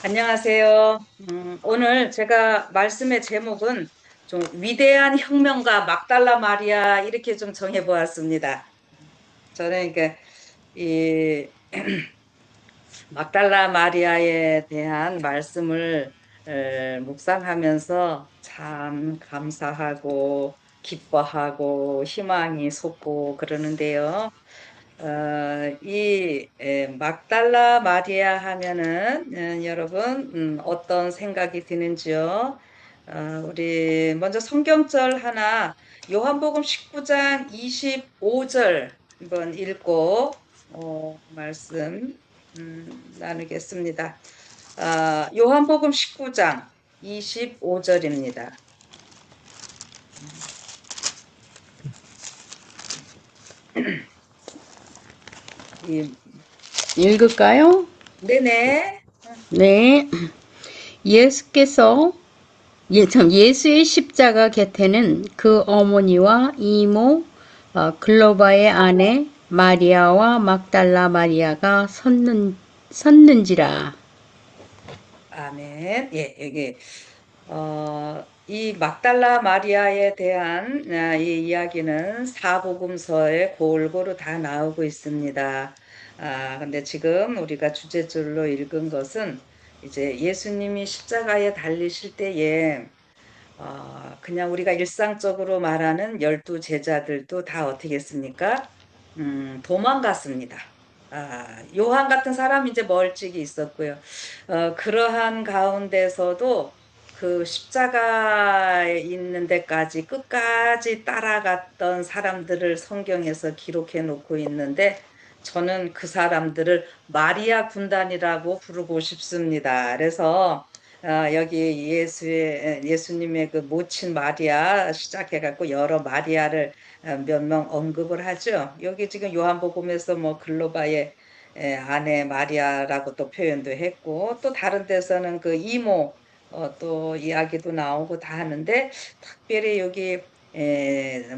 안녕하세요. 오늘 제가 말씀의 제목은 좀 위대한 혁명가 막달라 마리아 이렇게 좀 정해보았습니다. 저는 이 막달라 마리아에 대한 말씀을 묵상하면서 참 감사하고 기뻐하고 희망이 솟고 그러는데요. 막달라 마리아 하면은 여러분 어떤 생각이 드는지요? 우리 먼저 성경절 하나 요한복음 19장 25절 한번 읽고 말씀 나누겠습니다. 요한복음 19장 25절입니다. 이, 읽을까요? 네네. 네. 예수께서 예수의 십자가 곁에는 그 어머니와 이모 글로바의 아내 마리아와 막달라 마리아가 섰는지라. 아멘. 예, 여기 이 막달라 마리아에 대한 이 이야기는 사복음서에 골고루 다 나오고 있습니다. 근데 지금 우리가 주제줄로 읽은 것은 이제 예수님이 십자가에 달리실 때에 그냥 우리가 일상적으로 말하는 12 제자들도 다 어떻게 했습니까? 도망갔습니다. 요한 같은 사람이 이제 멀찍이 있었고요. 그러한 가운데서도 그 십자가에 있는 데까지 끝까지 따라갔던 사람들을 성경에서 기록해 놓고 있는데 저는 그 사람들을 마리아 군단이라고 부르고 싶습니다. 그래서 여기 예수님의 그 모친 마리아 시작해갖고 여러 마리아를 몇 명 언급을 하죠. 여기 지금 요한복음에서 뭐 글로바의 아내 마리아라고 또 표현도 했고 또 다른 데서는 그 이모 또 이야기도 나오고 다 하는데 특별히 여기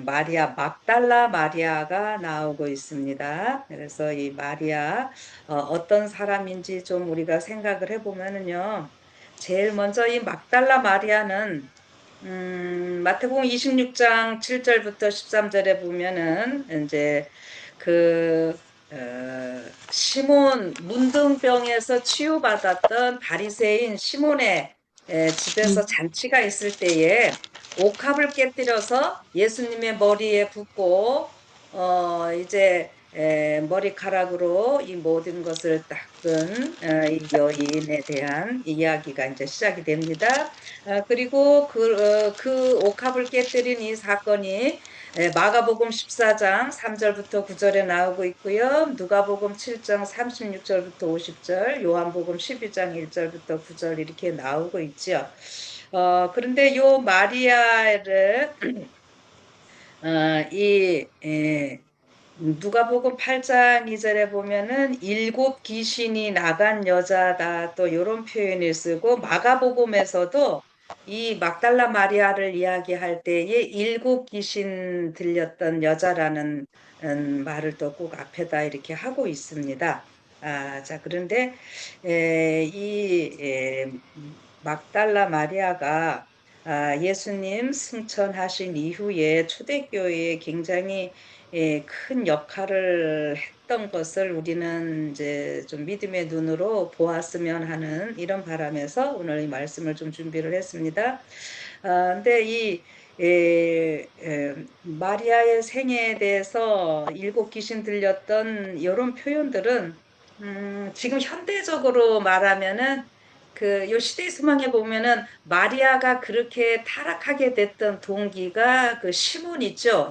마리아 막달라 마리아가 나오고 있습니다. 그래서 이 마리아 어떤 사람인지 좀 우리가 생각을 해보면은요. 제일 먼저 이 막달라 마리아는 마태복음 26장 7절부터 13절에 보면은 이제 그 시몬 문둥병에서 치유받았던 바리새인 시몬의 집에서 잔치가 있을 때에 옥합을 깨뜨려서 예수님의 머리에 붓고 이제 머리카락으로 이 모든 것을 닦은 이 여인에 대한 이야기가 이제 시작이 됩니다. 그리고 그 옥합을 깨뜨린 이 사건이 마가복음 14장 3절부터 9절에 나오고 있고요. 누가복음 7장 36절부터 50절, 요한복음 12장 1절부터 9절 이렇게 나오고 있죠. 그런데 요 마리아를 누가복음 8장 2절에 보면은 일곱 귀신이 나간 여자다 또 이런 표현을 쓰고 마가복음에서도 이 막달라 마리아를 이야기할 때에 일곱 귀신 들렸던 여자라는 말을 또 꼭 앞에다 이렇게 하고 있습니다. 자, 그런데 막달라 마리아가 예수님 승천하신 이후에 초대교회에 굉장히 큰 역할을 했던 것을 우리는 이제 좀 믿음의 눈으로 보았으면 하는 이런 바람에서 오늘 이 말씀을 좀 준비를 했습니다. 근데 마리아의 생애에 대해서 일곱 귀신 들렸던 이런 표현들은 지금 현대적으로 말하면은 요 시대 소망에 보면은 마리아가 그렇게 타락하게 됐던 동기가 그 시몬 있죠.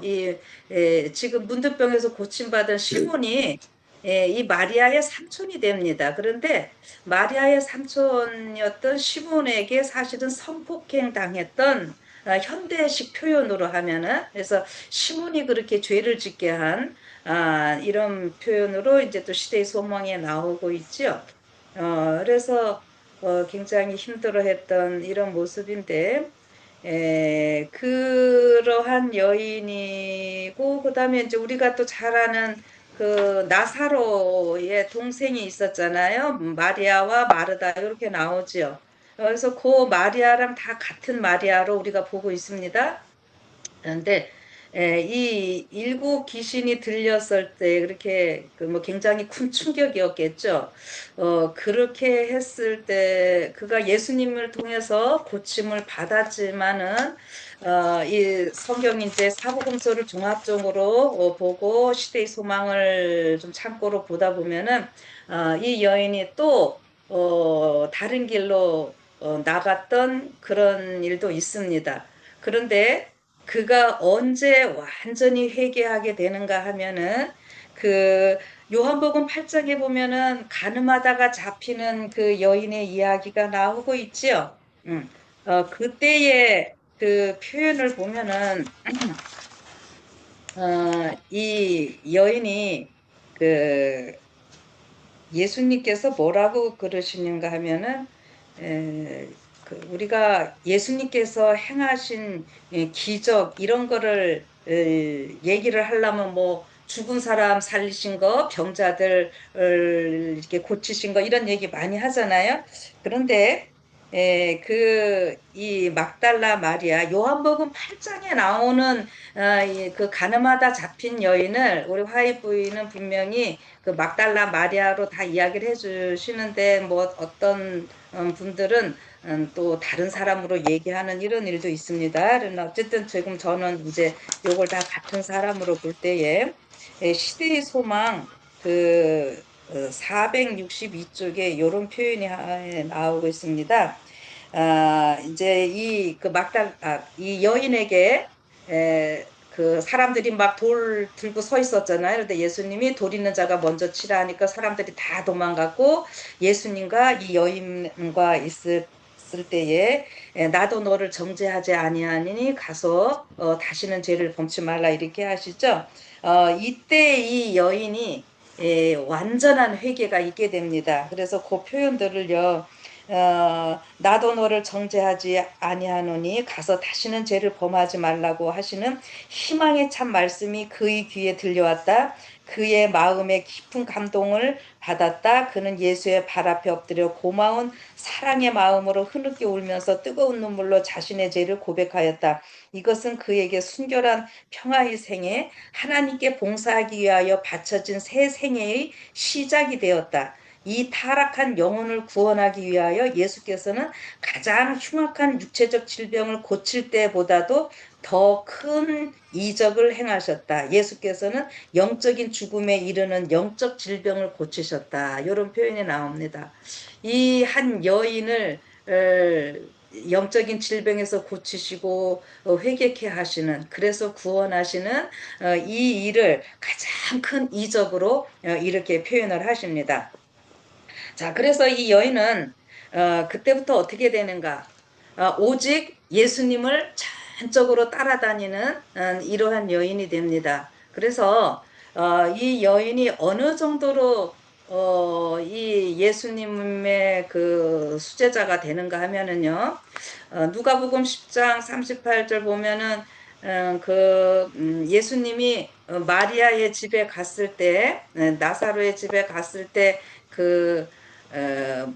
지금 문득병에서 고침받은 시몬이 이 마리아의 삼촌이 됩니다. 그런데 마리아의 삼촌이었던 시몬에게 사실은 성폭행 당했던 현대식 표현으로 하면은 그래서 시몬이 그렇게 죄를 짓게 한 이런 표현으로 이제 또 시대의 소망에 나오고 있죠. 그래서 굉장히 힘들어했던 이런 모습인데 그러한 여인이고 그다음에 이제 우리가 또 잘 아는 그 나사로의 이제 동생이 있었잖아요. 마리아와 마르다 이렇게 나오죠. 그래서 그 마리아랑 다 같은 마리아로 우리가 보고 있습니다. 그런데 이 일곱 귀신이 들렸을 때 그렇게 그 뭐 굉장히 큰 충격이었겠죠. 그렇게 했을 때 그가 예수님을 통해서 고침을 받았지만은 이 성경 이제 사복음서를 종합적으로 보고 시대의 소망을 좀 참고로 보다 보면은 이 여인이 또 다른 길로 나갔던 그런 일도 있습니다. 그런데 그가 언제 완전히 회개하게 되는가 하면은 그 요한복음 8장에 보면은 가늠하다가 잡히는 그 여인의 이야기가 나오고 있지요. 그때의 그 표현을 보면은 이 여인이 그 예수님께서 뭐라고 그러시는가 하면은 우리가 예수님께서 행하신 기적 이런 거를 얘기를 하려면 뭐 죽은 사람 살리신 거, 병자들 이렇게 고치신 거 이런 얘기 많이 하잖아요. 그런데 이 막달라 마리아 요한복음 8장에 나오는 그 가늠하다 잡힌 여인을 우리 화이 부인은 분명히 그 막달라 마리아로 다 이야기를 해주시는데 뭐 어떤 분들은 또 다른 사람으로 얘기하는 이런 일도 있습니다. 그러나 어쨌든 지금 저는 이제 요걸 다 같은 사람으로 볼 때에 시대의 소망 그 462쪽에 이런 표현이 나오고 있습니다. 이제 이 여인에게 그 사람들이 막 돌 들고 서 있었잖아요. 그런데 예수님이 돌 있는 자가 먼저 치라 하니까 사람들이 다 도망갔고 예수님과 이 여인과 있을 때에 나도 너를 정죄하지 아니하니 가서 다시는 죄를 범치 말라 이렇게 하시죠. 이때 이 여인이 완전한 회개가 있게 됩니다. 그래서 그 표현들을요. 나도 너를 정죄하지 아니하노니 가서 다시는 죄를 범하지 말라고 하시는 희망의 참 말씀이 그의 귀에 들려왔다. 그의 마음에 깊은 감동을 받았다. 그는 예수의 발 앞에 엎드려 고마운 사랑의 마음으로 흐느껴 울면서 뜨거운 눈물로 자신의 죄를 고백하였다. 이것은 그에게 순결한 평화의 생애, 하나님께 봉사하기 위하여 바쳐진 새 생애의 시작이 되었다. 이 타락한 영혼을 구원하기 위하여 예수께서는 가장 흉악한 육체적 질병을 고칠 때보다도 더 큰 이적을 행하셨다. 예수께서는 영적인 죽음에 이르는 영적 질병을 고치셨다. 이런 표현이 나옵니다. 이 한 여인을 영적인 질병에서 고치시고 회개케 하시는 그래서 구원하시는 이 일을 가장 큰 이적으로 이렇게 표현을 하십니다. 자, 그래서 이 여인은 그때부터 어떻게 되는가? 오직 예수님을 전적으로 따라다니는 이러한 여인이 됩니다. 그래서 이 여인이 어느 정도로 이 예수님의 그 수제자가 되는가 하면은요. 누가복음 10장 38절 보면은 예수님이 마리아의 집에 갔을 때 나사로의 집에 갔을 때그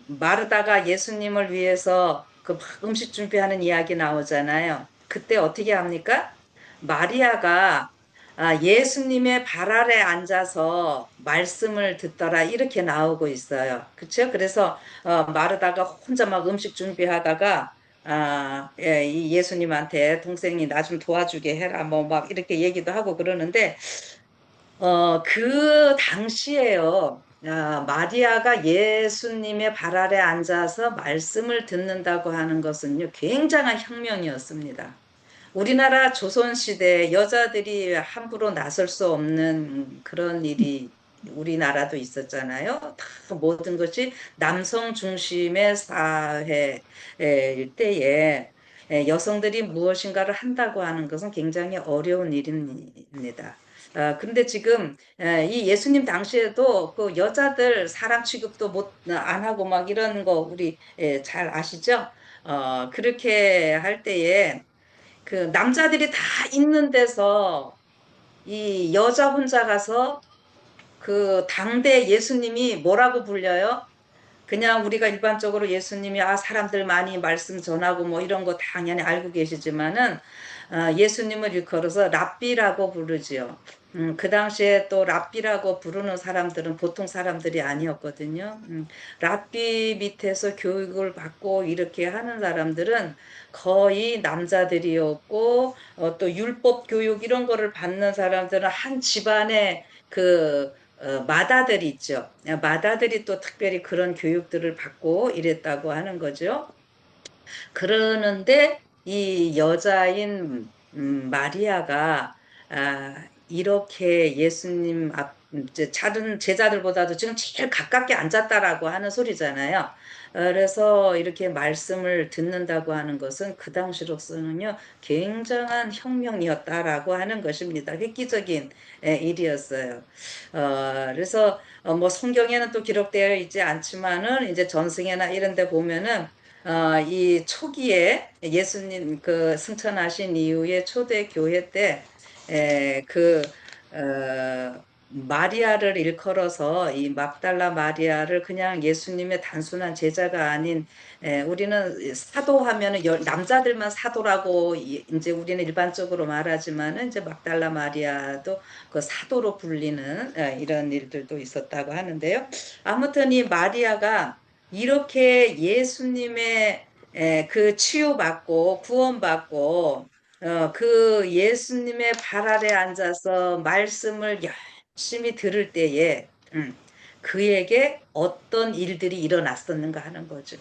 마르다가 예수님을 위해서 그 음식 준비하는 이야기 나오잖아요. 그때 어떻게 합니까? 마리아가 예수님의 발 아래 앉아서 말씀을 듣더라 이렇게 나오고 있어요. 그렇죠? 그래서 마르다가 혼자 막 음식 준비하다가 이 예수님한테 동생이 나 좀 도와주게 해라 뭐 막 이렇게 얘기도 하고 그러는데 그 당시에요. 마리아가 예수님의 발 아래 앉아서 말씀을 듣는다고 하는 것은요, 굉장한 혁명이었습니다. 우리나라 조선시대 여자들이 함부로 나설 수 없는 그런 일이 우리나라도 있었잖아요. 다 모든 것이 남성 중심의 사회일 때에 여성들이 무엇인가를 한다고 하는 것은 굉장히 어려운 일입니다. 근데 지금 이 예수님 당시에도 그 여자들 사람 취급도 안 하고 막 이런 거 우리 잘 아시죠? 그렇게 할 때에 그 남자들이 다 있는 데서 이 여자 혼자 가서 그 당대 예수님이 뭐라고 불려요? 그냥 우리가 일반적으로 예수님이 사람들 많이 말씀 전하고 뭐 이런 거 당연히 알고 계시지만은 예수님을 일컬어서 랍비라고 부르지요. 그 당시에 또 랍비라고 부르는 사람들은 보통 사람들이 아니었거든요. 랍비 밑에서 교육을 받고 이렇게 하는 사람들은 거의 남자들이었고 또 율법 교육 이런 거를 받는 사람들은 한 집안에 마다들 있죠. 마다들이 또 특별히 그런 교육들을 받고 이랬다고 하는 거죠. 그러는데 이 여자인 마리아가 이렇게 예수님 이제 다른 제자들보다도 지금 제일 가깝게 앉았다라고 하는 소리잖아요. 그래서 이렇게 말씀을 듣는다고 하는 것은 그 당시로서는요 굉장한 혁명이었다라고 하는 것입니다. 획기적인 일이었어요. 그래서 뭐 성경에는 또 기록되어 있지 않지만은 이제 전승회나 이런 데 보면은 이 초기에 예수님 승천하신 이후에 초대 교회 때, 마리아를 일컬어서 이 막달라 마리아를 그냥 예수님의 단순한 제자가 아닌, 우리는 사도하면은 남자들만 사도라고 이제 우리는 일반적으로 말하지만은 이제 막달라 마리아도 그 사도로 불리는 이런 일들도 있었다고 하는데요. 아무튼 이 마리아가 이렇게 예수님의 그 치유받고 구원받고 그 예수님의 발 아래 앉아서 말씀을 열심히 들을 때에 그에게 어떤 일들이 일어났었는가 하는 거죠.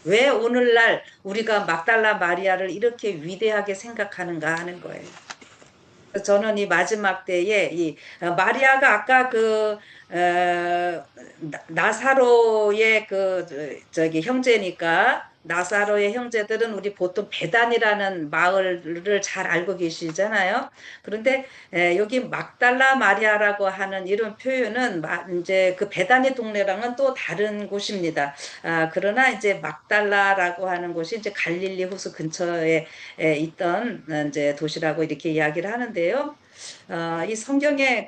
왜 오늘날 우리가 막달라 마리아를 이렇게 위대하게 생각하는가 하는 거예요. 저는 이 마지막 때에 이 마리아가 아까 나사로의 저기 형제니까 나사로의 형제들은 우리 보통 베단이라는 마을을 잘 알고 계시잖아요. 그런데 여기 막달라 마리아라고 하는 이런 표현은 이제 그 베다니 동네랑은 또 다른 곳입니다. 그러나 이제 막달라라고 하는 곳이 이제 갈릴리 호수 근처에 있던 이제 도시라고 이렇게 이야기를 하는데요. 이 성경에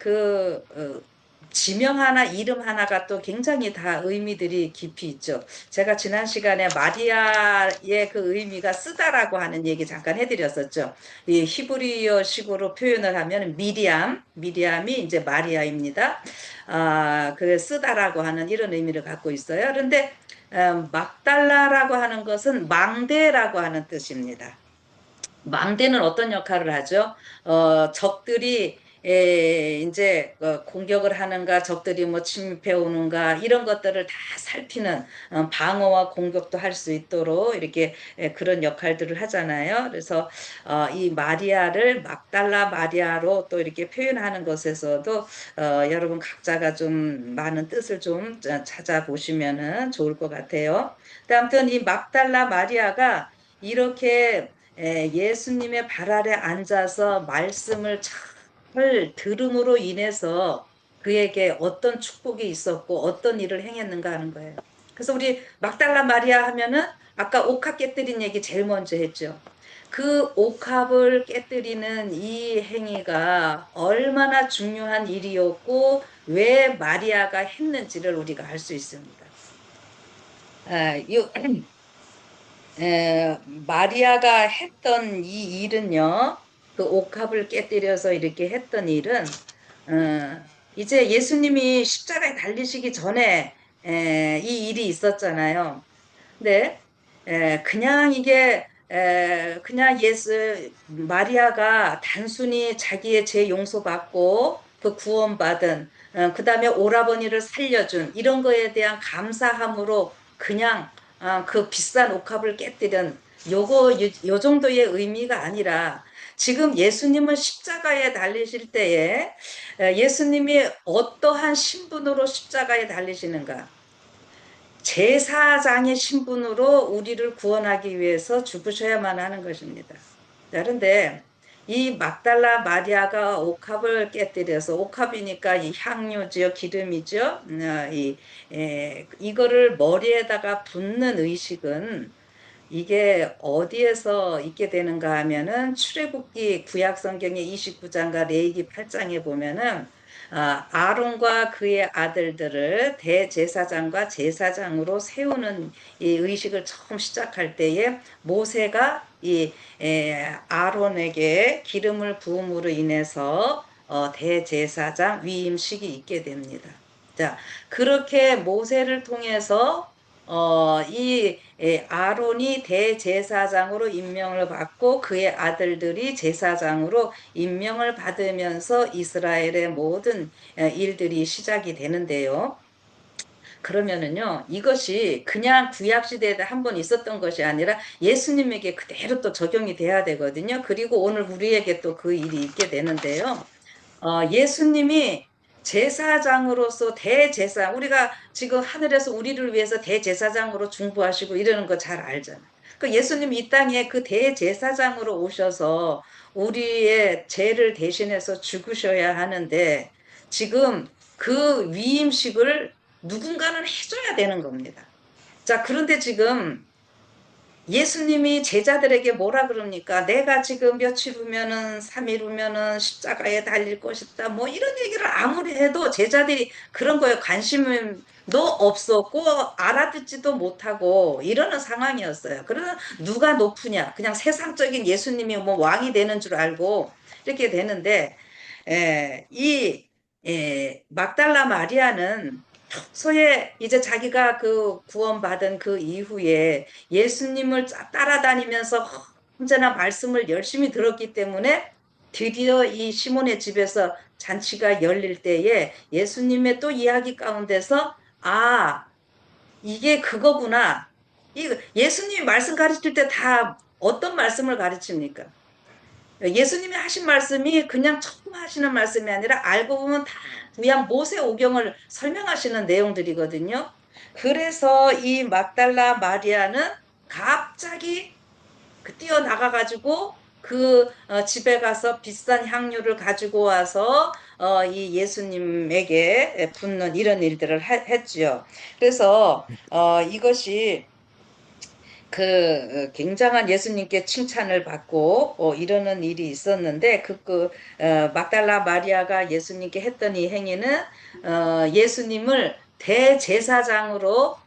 지명 하나, 이름 하나가 또 굉장히 다 의미들이 깊이 있죠. 제가 지난 시간에 마리아의 그 의미가 쓰다라고 하는 얘기 잠깐 해드렸었죠. 이 히브리어식으로 표현을 하면 미리암이 이제 마리아입니다. 그 쓰다라고 하는 이런 의미를 갖고 있어요. 그런데 막달라라고 하는 것은 망대라고 하는 뜻입니다. 망대는 어떤 역할을 하죠? 적들이 이제 공격을 하는가, 적들이 뭐 침입해 오는가 이런 것들을 다 살피는 방어와 공격도 할 수 있도록 이렇게 그런 역할들을 하잖아요. 그래서 이 마리아를 막달라 마리아로 또 이렇게 표현하는 것에서도 여러분 각자가 좀 많은 뜻을 좀 찾아보시면은 좋을 것 같아요. 아무튼 이 막달라 마리아가 이렇게 예수님의 발 아래 앉아서 말씀을 잘 들음으로 인해서 그에게 어떤 축복이 있었고 어떤 일을 행했는가 하는 거예요. 그래서 우리 막달라 마리아 하면은 아까 옥합 깨뜨린 얘기 제일 먼저 했죠. 그 옥합을 깨뜨리는 이 행위가 얼마나 중요한 일이었고 왜 마리아가 했는지를 우리가 알 수 있습니다. 아, 요, 마리아가 했던 이 일은요, 그 옥합을 깨뜨려서 이렇게 했던 일은, 이제 예수님이 십자가에 달리시기 전에 이 일이 있었잖아요. 근데 그냥 이게 그냥 마리아가 단순히 자기의 죄 용서받고 그 구원받은 그 다음에 오라버니를 살려준 이런 거에 대한 감사함으로 그냥 그 비싼 옥합을 깨뜨린 요 정도의 의미가 아니라 지금 예수님은 십자가에 달리실 때에 예수님이 어떠한 신분으로 십자가에 달리시는가? 제사장의 신분으로 우리를 구원하기 위해서 죽으셔야만 하는 것입니다. 그런데 이 막달라 마리아가 옥합을 깨뜨려서 옥합이니까 이 향료지요, 기름이죠. 이거를 머리에다가 붓는 의식은 이게 어디에서 있게 되는가 하면은 출애굽기 구약 성경의 29장과 레위기 8장에 보면은 아론과 그의 아들들을 대제사장과 제사장으로 세우는 이 의식을 처음 시작할 때에 모세가 이 아론에게 기름을 부음으로 인해서 대제사장 위임식이 있게 됩니다. 자, 그렇게 모세를 통해서 아론이 대제사장으로 임명을 받고 그의 아들들이 제사장으로 임명을 받으면서 이스라엘의 모든 일들이 시작이 되는데요. 그러면은요, 이것이 그냥 구약시대에 한 번 있었던 것이 아니라 예수님에게 그대로 또 적용이 돼야 되거든요. 그리고 오늘 우리에게 또 그 일이 있게 되는데요. 예수님이 제사장으로서 대제사, 우리가 지금 하늘에서 우리를 위해서 대제사장으로 중보하시고 이러는 거 잘 알잖아요. 그 예수님 이 땅에 그 대제사장으로 오셔서 우리의 죄를 대신해서 죽으셔야 하는데 지금 그 위임식을 누군가는 해줘야 되는 겁니다. 자, 그런데 지금 예수님이 제자들에게 뭐라 그럽니까? 내가 지금 며칠 후면은 3일 후면은 십자가에 달릴 것이다. 뭐 이런 얘기를 아무리 해도 제자들이 그런 거에 관심도 없었고 알아듣지도 못하고 이러는 상황이었어요. 그러나 누가 높으냐? 그냥 세상적인 예수님이 뭐 왕이 되는 줄 알고 이렇게 되는데 막달라 마리아는 평소에 이제 자기가 그 구원받은 그 이후에 예수님을 따라다니면서 언제나 말씀을 열심히 들었기 때문에 드디어 이 시몬의 집에서 잔치가 열릴 때에 예수님의 또 이야기 가운데서 이게 그거구나. 예수님이 말씀 가르칠 때 다 어떤 말씀을 가르칩니까? 예수님이 하신 말씀이 그냥 처음 하시는 말씀이 아니라 알고 보면 다 구약 모세오경을 설명하시는 내용들이거든요. 그래서 이 막달라 마리아는 갑자기 뛰어나가가지고 그 집에 가서 비싼 향유를 가지고 와서 이 예수님에게 붓는 이런 일들을 했지요. 그래서 이것이 굉장한 예수님께 칭찬을 받고 이러는 일이 있었는데 막달라 마리아가 예수님께 했던 이 행위는 예수님을 대제사장으로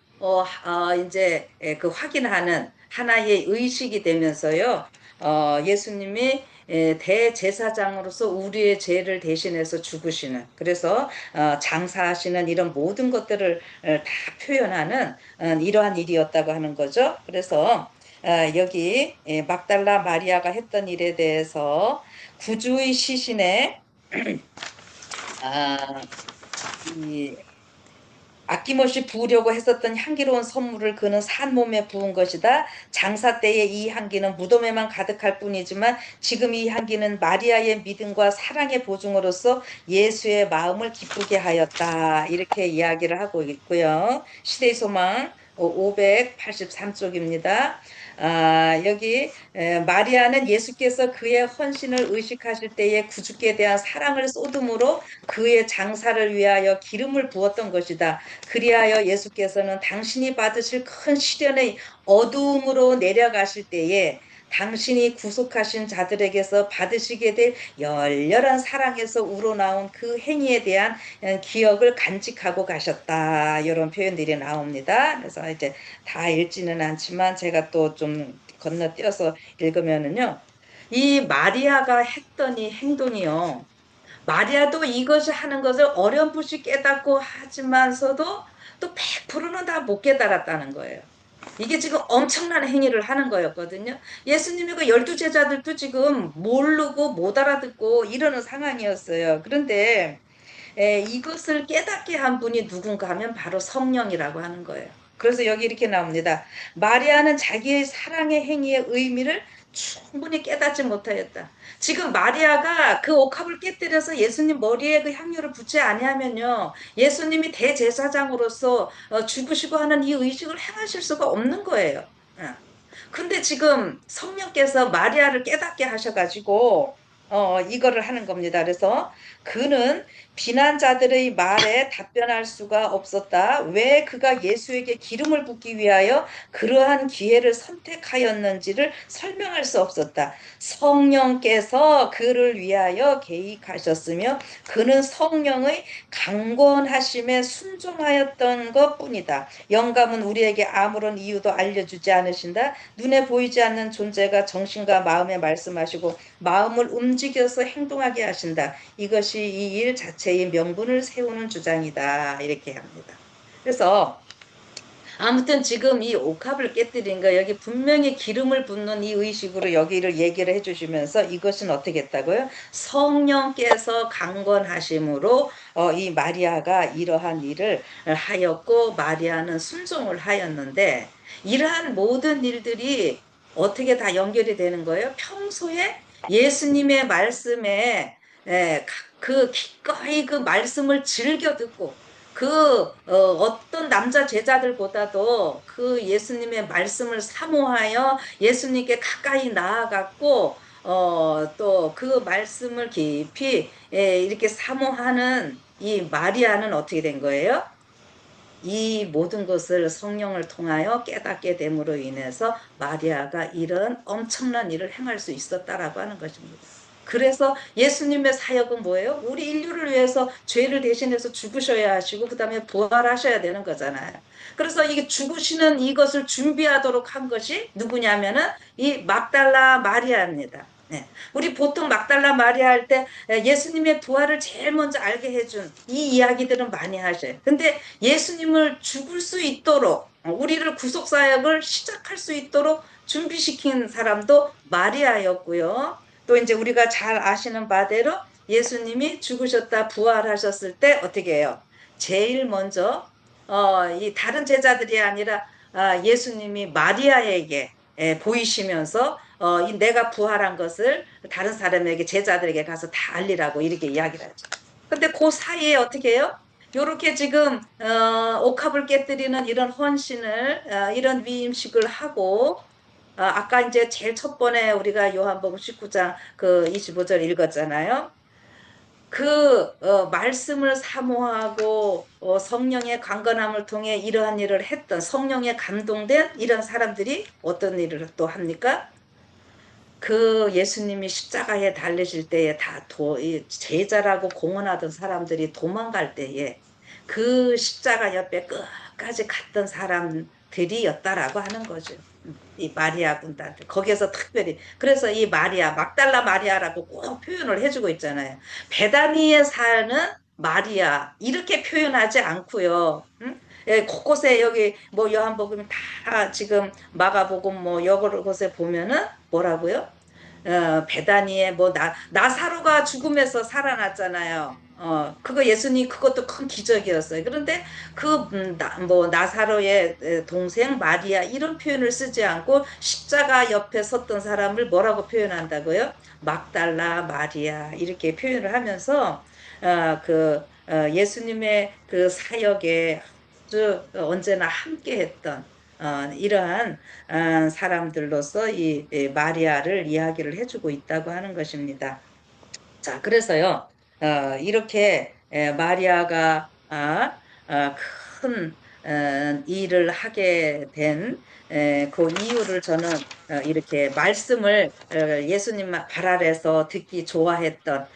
이제 그 확인하는 하나의 의식이 되면서요. 예수님이 대제사장으로서 우리의 죄를 대신해서 죽으시는 그래서 장사하시는 이런 모든 것들을 다 표현하는 이러한 일이었다고 하는 거죠. 그래서 여기 막달라 마리아가 했던 일에 대해서 구주의 시신에 아, 이 아낌없이 부으려고 했었던 향기로운 선물을 그는 산 몸에 부은 것이다. 장사 때의 이 향기는 무덤에만 가득할 뿐이지만 지금 이 향기는 마리아의 믿음과 사랑의 보증으로서 예수의 마음을 기쁘게 하였다. 이렇게 이야기를 하고 있고요. 시대의 소망 583쪽입니다. 여기 마리아는 예수께서 그의 헌신을 의식하실 때에 구주께 대한 사랑을 쏟음으로 그의 장사를 위하여 기름을 부었던 것이다. 그리하여 예수께서는 당신이 받으실 큰 시련의 어두움으로 내려가실 때에 당신이 구속하신 자들에게서 받으시게 될 열렬한 사랑에서 우러나온 그 행위에 대한 기억을 간직하고 가셨다. 이런 표현들이 나옵니다. 그래서 이제 다 읽지는 않지만 제가 또 좀 건너뛰어서 읽으면은요. 이 마리아가 했던 이 행동이요. 마리아도 이것을 하는 것을 어렴풋이 깨닫고 하지만서도 또 100%는 다 못 깨달았다는 거예요. 이게 지금 엄청난 행위를 하는 거였거든요. 예수님이 그 12제자들도 지금 모르고 못 알아듣고 이러는 상황이었어요. 그런데 이것을 깨닫게 한 분이 누군가 하면 바로 성령이라고 하는 거예요. 그래서 여기 이렇게 나옵니다. 마리아는 자기의 사랑의 행위의 의미를 충분히 깨닫지 못하였다. 지금 마리아가 그 옥합을 깨뜨려서 예수님 머리에 그 향유를 붓지 아니하면요. 예수님이 대제사장으로서 죽으시고 하는 이 의식을 행하실 수가 없는 거예요. 근데 지금 성령께서 마리아를 깨닫게 하셔가지고 이거를 하는 겁니다. 그래서 그는 비난자들의 말에 답변할 수가 없었다. 왜 그가 예수에게 기름을 붓기 위하여 그러한 기회를 선택하였는지를 설명할 수 없었다. 성령께서 그를 위하여 계획하셨으며 그는 성령의 강권하심에 순종하였던 것뿐이다. 영감은 우리에게 아무런 이유도 알려주지 않으신다. 눈에 보이지 않는 존재가 정신과 마음에 말씀하시고 마음을 움직여서 행동하게 하신다. 이것이 이 일 자체의 명분을 세우는 주장이다. 이렇게 합니다. 그래서 아무튼 지금 이 옥합을 깨뜨린 거 여기 분명히 기름을 붓는 이 의식으로 여기를 얘기를 해주시면서 이것은 어떻게 했다고요? 성령께서 강권하심으로 이 마리아가 이러한 일을 하였고 마리아는 순종을 하였는데 이러한 모든 일들이 어떻게 다 연결이 되는 거예요? 평소에 예수님의 말씀에 그 기꺼이 그 말씀을 즐겨 듣고 어떤 남자 제자들보다도 그 예수님의 말씀을 사모하여 예수님께 가까이 나아갔고, 또 그 말씀을 깊이 이렇게 사모하는 이 마리아는 어떻게 된 거예요? 이 모든 것을 성령을 통하여 깨닫게 됨으로 인해서 마리아가 이런 엄청난 일을 행할 수 있었다라고 하는 것입니다. 그래서 예수님의 사역은 뭐예요? 우리 인류를 위해서 죄를 대신해서 죽으셔야 하시고 그 다음에 부활하셔야 되는 거잖아요. 그래서 이게 죽으시는 이것을 준비하도록 한 것이 누구냐면은 이 막달라 마리아입니다. 네. 우리 보통 막달라 마리아 할 때 예수님의 부활을 제일 먼저 알게 해준 이 이야기들은 많이 하셔요. 근데 예수님을 죽을 수 있도록 우리를 구속사역을 시작할 수 있도록 준비시킨 사람도 마리아였고요. 또 이제 우리가 잘 아시는 바대로 예수님이 죽으셨다 부활하셨을 때 어떻게 해요? 제일 먼저 이 다른 제자들이 아니라 예수님이 마리아에게 보이시면서 내가 부활한 것을 다른 사람에게 제자들에게 가서 다 알리라고 이렇게 이야기를 하죠. 근데 그 사이에 어떻게 해요? 요렇게 지금 옥합을 깨뜨리는 이런 헌신을 이런 위임식을 하고 아까 이제 제일 첫 번에 우리가 요한복음 19장 그 25절 읽었잖아요. 그 말씀을 사모하고 성령의 강건함을 통해 이러한 일을 했던 성령에 감동된 이런 사람들이 어떤 일을 또 합니까? 그 예수님이 십자가에 달리실 때에 제자라고 공언하던 사람들이 도망갈 때에 그 십자가 옆에 끝까지 갔던 사람들이었다라고 하는 거죠. 이 마리아 군단들 거기에서 특별히 그래서 이 마리아 막달라 마리아라고 꼭 표현을 해주고 있잖아요. 베다니에 사는 마리아 이렇게 표현하지 않고요. 응? 곳곳에 여기 뭐 요한복음 다 지금 마가복음 뭐 여러 곳에 보면은 뭐라고요? 베다니에 뭐 나사로가 죽음에서 살아났잖아요. 그거 예수님 그것도 큰 기적이었어요. 그런데 뭐 나사로의 동생 마리아 이런 표현을 쓰지 않고 십자가 옆에 섰던 사람을 뭐라고 표현한다고요? 막달라 마리아 이렇게 표현을 하면서 예수님의 그 사역에 아주 언제나 함께했던 이러한 사람들로서 이 마리아를 이야기를 해주고 있다고 하는 것입니다. 자, 그래서요, 이렇게 마리아가 큰 일을 하게 된 그 이유를 저는 이렇게 말씀을 예수님 발 아래서 듣기 좋아했던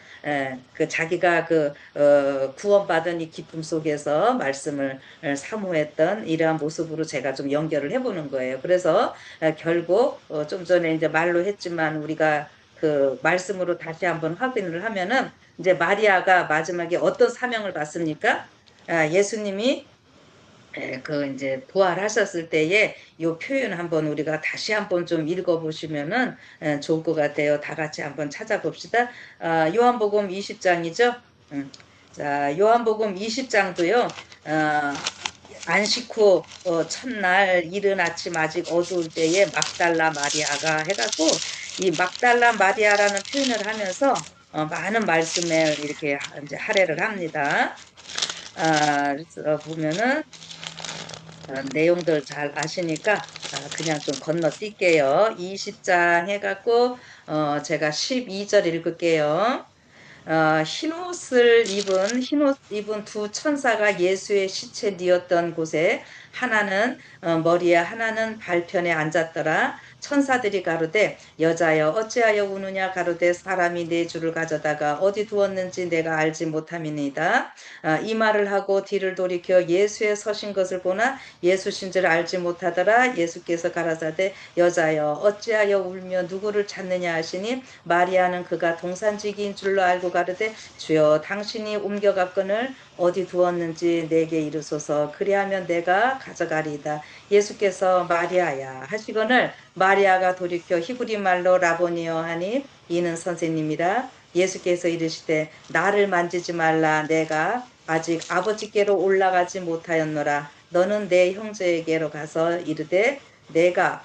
그 자기가 구원받은 이 기쁨 속에서 말씀을 사모했던 이러한 모습으로 제가 좀 연결을 해보는 거예요. 그래서 결국 좀 전에 이제 말로 했지만 우리가 그 말씀으로 다시 한번 확인을 하면은 이제 마리아가 마지막에 어떤 사명을 받습니까? 예수님이 그 이제 부활하셨을 때에 요 표현 한번 우리가 다시 한번 좀 읽어보시면은 좋을 것 같아요. 다 같이 한번 찾아봅시다. 요한복음 20장이죠. 자, 요한복음 20장도요. 안식 후 첫날 이른 아침 아직 어두울 때에 막달라 마리아가 해갖고 이 막달라 마리아라는 표현을 하면서 많은 말씀을 이렇게 이제 할애를 합니다. 그래서 보면은 내용들 잘 아시니까 그냥 좀 건너뛸게요. 20장 해갖고 제가 12절 읽을게요. 흰옷 입은 두 천사가 예수의 시체 뉘었던 곳에 하나는 머리에 하나는 발편에 앉았더라. 천사들이 가로되 여자여 어찌하여 우느냐 가로되 사람이 내 주를 가져다가 어디 두었는지 내가 알지 못함이니이다. 이 말을 하고 뒤를 돌이켜 예수의 서신 것을 보나 예수신 줄 알지 못하더라. 예수께서 가라사대 여자여 어찌하여 울며 누구를 찾느냐 하시니 마리아는 그가 동산지기인 줄로 알고 가르되 주여 당신이 옮겨갔거늘 어디 두었는지 내게 이르소서 그리하면 내가 가져가리이다. 예수께서 마리아야 하시거늘 마리아가 돌이켜 히브리 말로 라보니여 하니 이는 선생님이라. 예수께서 이르시되 나를 만지지 말라. 내가 아직 아버지께로 올라가지 못하였노라. 너는 내 형제에게로 가서 이르되 내가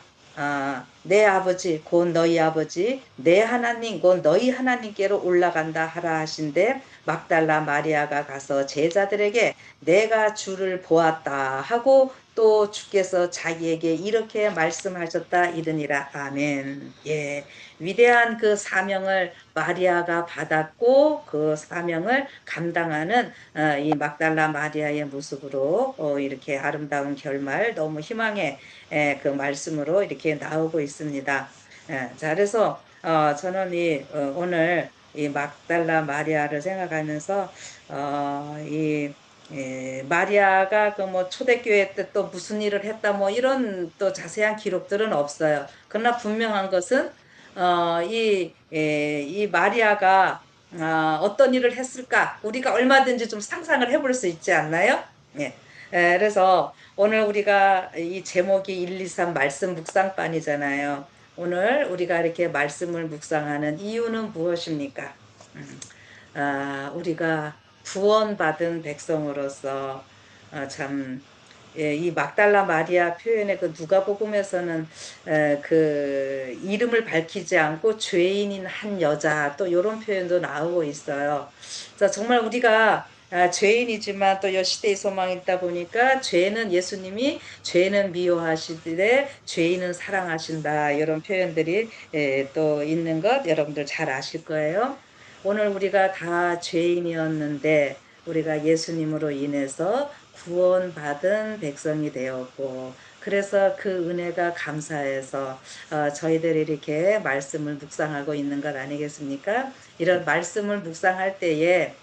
내 아버지 곧 너희 아버지 내 하나님 곧 너희 하나님께로 올라간다 하라 하신대 막달라 마리아가 가서 제자들에게 내가 주를 보았다 하고 또 주께서 자기에게 이렇게 말씀하셨다 이르니라. 아멘. 예, 위대한 그 사명을 마리아가 받았고 그 사명을 감당하는 이 막달라 마리아의 모습으로 이렇게 아름다운 결말 너무 희망의 그 말씀으로 이렇게 나오고 있습니다. 자, 그래서 저는 오늘 이 막달라 마리아를 생각하면서 이 마리아가 그 뭐 초대교회 때 또 무슨 일을 했다 뭐 이런 또 자세한 기록들은 없어요. 그러나 분명한 것은 이 마리아가 어떤 일을 했을까 우리가 얼마든지 좀 상상을 해볼 수 있지 않나요? 예. 그래서 오늘 우리가 이 제목이 1, 2, 3 말씀 묵상반이잖아요. 오늘 우리가 이렇게 말씀을 묵상하는 이유는 무엇입니까? 우리가 구원받은 백성으로서 참, 예, 이 막달라 마리아 표현의 그 누가복음에서는 그 이름을 밝히지 않고 죄인인 한 여자 또 이런 표현도 나오고 있어요. 자, 정말 우리가 죄인이지만 또 이 시대의 소망이 있다 보니까 예수님이 죄는 미워하시되 죄인은 사랑하신다 이런 표현들이 또 있는 것 여러분들 잘 아실 거예요. 오늘 우리가 다 죄인이었는데 우리가 예수님으로 인해서 구원받은 백성이 되었고 그래서 그 은혜가 감사해서 저희들이 이렇게 말씀을 묵상하고 있는 것 아니겠습니까? 이런 말씀을 묵상할 때에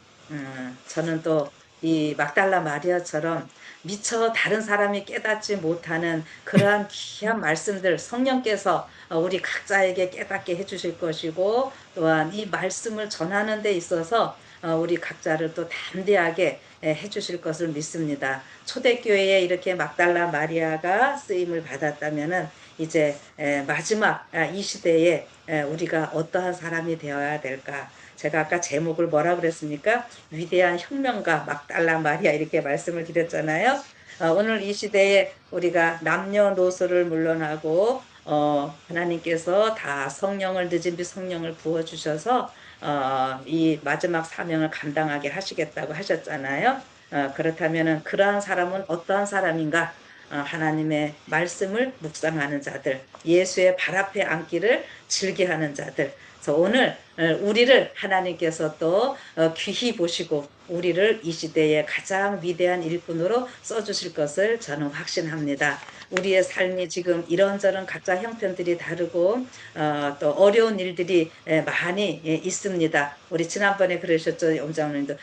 저는 또 이 막달라 마리아처럼 미처 다른 사람이 깨닫지 못하는 그러한 귀한 말씀들 성령께서 우리 각자에게 깨닫게 해주실 것이고 또한 이 말씀을 전하는 데 있어서 우리 각자를 또 담대하게 해주실 것을 믿습니다. 초대교회에 이렇게 막달라 마리아가 쓰임을 받았다면은 이제 마지막 이 시대에 우리가 어떠한 사람이 되어야 될까? 제가 아까 제목을 뭐라 그랬습니까? 위대한 혁명가 막달라 마리아 이렇게 말씀을 드렸잖아요. 오늘 이 시대에 우리가 남녀노소를 물론하고 하나님께서 다 성령을 늦은 빛 성령을 부어주셔서 이 마지막 사명을 감당하게 하시겠다고 하셨잖아요. 그렇다면 그러한 사람은 어떠한 사람인가? 하나님의 말씀을 묵상하는 자들, 예수의 발 앞에 앉기를 즐겨하는 자들. 그래서 오늘 우리를 하나님께서 또 귀히 보시고 우리를 이 시대의 가장 위대한 일꾼으로 써주실 것을 저는 확신합니다. 우리의 삶이 지금 이런저런 각자 형편들이 다르고 또 어려운 일들이 많이 있습니다. 우리 지난번에 그러셨죠, 엄장님도.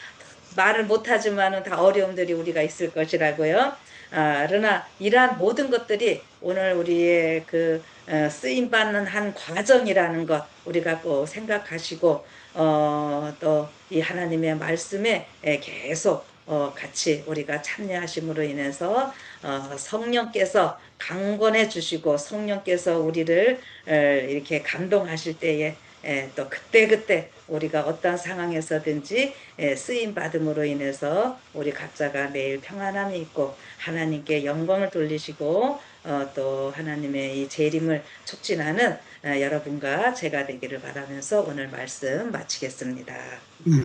말을 못하지만은 다 어려움들이 우리가 있을 것이라고요. 그러나 이러한 모든 것들이 오늘 우리의 그 쓰임받는 한 과정이라는 것 우리가 꼭 생각하시고 또 이 하나님의 말씀에 계속 같이 우리가 참여하심으로 인해서 성령께서 강권해 주시고 성령께서 우리를 이렇게 감동하실 때에 또 그때그때 우리가 어떤 상황에서든지 쓰임 받음으로 인해서 우리 각자가 매일 평안함이 있고 하나님께 영광을 돌리시고 또 하나님의 이 재림을 촉진하는 여러분과 제가 되기를 바라면서 오늘 말씀 마치겠습니다.